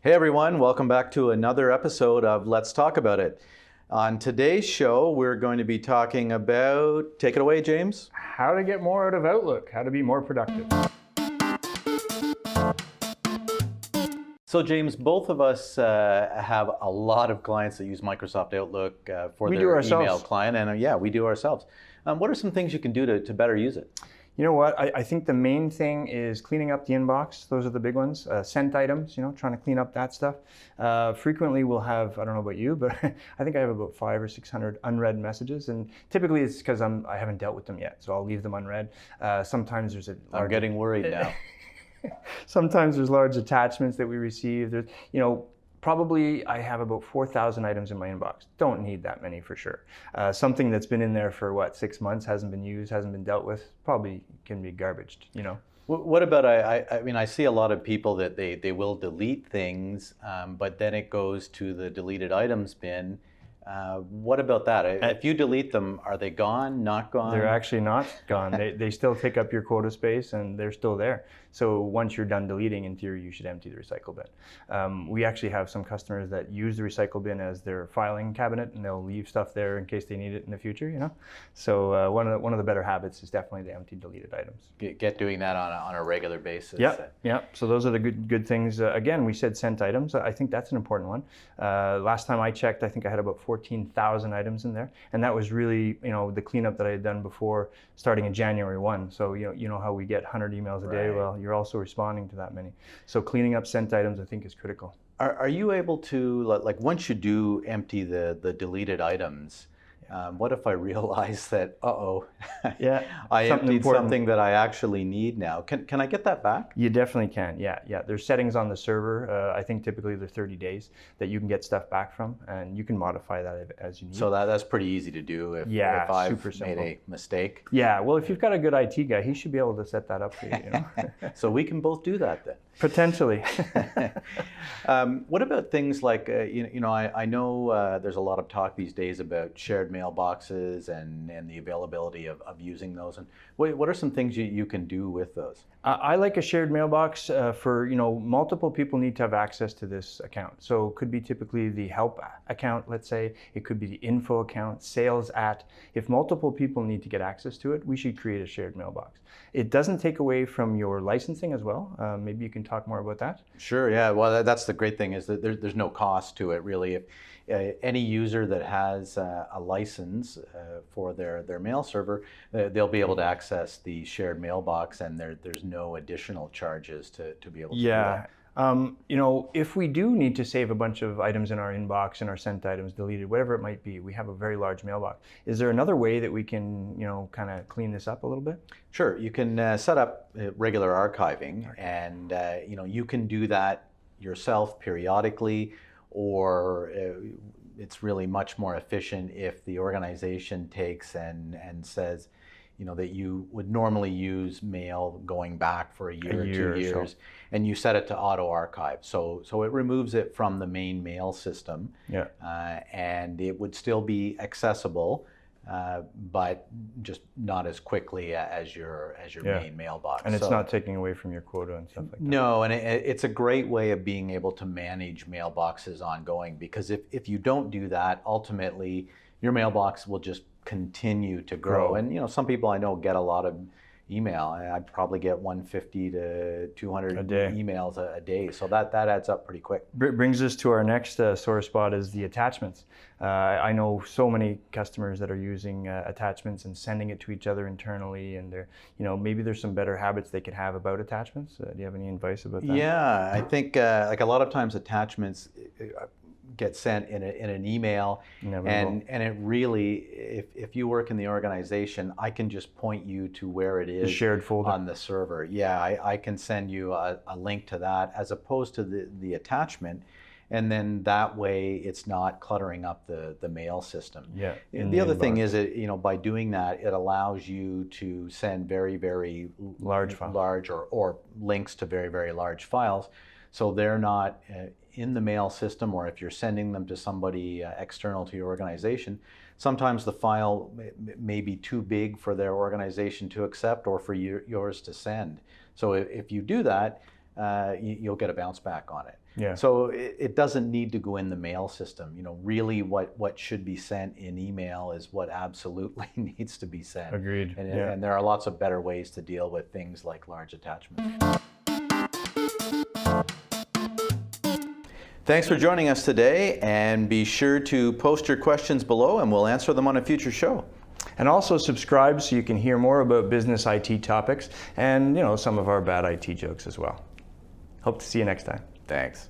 Hey everyone, welcome back to another episode of Let's Talk About It. On today's show, we're going to be talking about, take it away, James. How to get more out of Outlook, how to be more productive. So James, both of us have a lot of clients that use Microsoft Outlook for their email client, and yeah, we do ourselves. What are some things you can do to better use it? You know what, I think the main thing is cleaning up the inbox. Those are the big ones. Sent items, trying to clean up that stuff. Frequently we'll have, I don't know about you, but I think I have about 500 or 600 unread messages, and typically it's because I haven't dealt with them yet, so I'll leave them unread. Sometimes there's I'm getting worried now. Sometimes there's large attachments that we receive. There's, probably I have about 4,000 items in my inbox. Don't need that many for sure. Something that's been in there for 6 months, hasn't been used, hasn't been dealt with, probably can be garbaged, What about, I mean, I see a lot of people that they will delete things, but then it goes to the deleted items bin. What about that? If you delete them, are they gone, not gone? They're actually not gone. They still take up your quota space and they're still there. So once you're done deleting, in theory, you should empty the recycle bin. We actually have some customers that use the recycle bin as their filing cabinet, and they'll leave stuff there in case they need it in the future, So one of the better habits is definitely the empty deleted items. Get doing that on a regular basis. Yeah. So those are the good things. Again, we said sent items. I think that's an important one. Last time I checked, I think I had about 14,000 items in there, and that was really the cleanup that I had done before starting in January 1. So you know how we get 100 emails a day. Well, you're also responding to that many. So cleaning up sent items, I think, is critical. Are you able to, like once you do empty the deleted items, what if I realize that, I emptied something that I actually need now? Can I get that back? You definitely can, yeah. There's settings on the server. I think typically they're 30 days that you can get stuff back from, and you can modify that as you need. So that's pretty easy to do if I've made a mistake? Yeah, well, if you've got a good IT guy, he should be able to set that up for you. So we can both do that then? Potentially. What about things like, I know there's a lot of talk these days about shared mailboxes and the availability of using those. And what are some things you can do with those? I like a shared mailbox for, multiple people need to have access to this account. So it could be typically the help account, let's say. It could be the info account, sales at. If multiple people need to get access to it, we should create a shared mailbox. It doesn't take away from your licensing as well. Maybe you can talk more about that. Sure, yeah. Well, that's the great thing is that there's no cost to it really. If any user that has a license for their mail server, they'll be able to access the shared mailbox, and there's no additional charges to be able to do that. If we do need to save a bunch of items in our inbox and our sent items deleted, whatever it might be, we have a very large mailbox. Is there another way that we can, kind of clean this up a little bit? Sure, you can set up regular archiving, and you can do that yourself periodically, or it's really much more efficient if the organization takes and says, that you would normally use mail going back for a year or 2 years, and you set it to auto archive. So it removes it from the main mail system, and it would still be accessible, but just not as quickly as your main mailbox. And it's not taking away from your quota and stuff like that. No, and it's a great way of being able to manage mailboxes ongoing, because if you don't do that, ultimately your mailbox will just continue to grow. And some people I know get a lot of email. I probably get 150 to 200 emails a day, so that adds up pretty quick. Brings us to our next sore spot, is the attachments. I know so many customers that are using attachments and sending it to each other internally, and they're, maybe there's some better habits they could have about attachments. Do you have any advice about that? Yeah, I think like a lot of times attachments get sent in an email, and it really, if you work in the organization, I can just point you to where it is, the shared folder on the server. Yeah, I can send you a link to that as opposed to the attachment, and then that way it's not cluttering up the mail system. Yeah. The other thing is that by doing that, it allows you to send very, very large or links to very, very large files, so they're not in the mail system, or if you're sending them to somebody external to your organization, sometimes the file may be too big for their organization to accept or for yours to send. So if you do that, you'll get a bounce back on it. Yeah. So it doesn't need to go in the mail system. You know, really what should be sent in email is what absolutely needs to be sent. Agreed. And there are lots of better ways to deal with things like large attachments. Thanks for joining us today, and be sure to post your questions below and we'll answer them on a future show. And also subscribe so you can hear more about business IT topics and, you know, some of our bad IT jokes as well. Hope to see you next time. Thanks.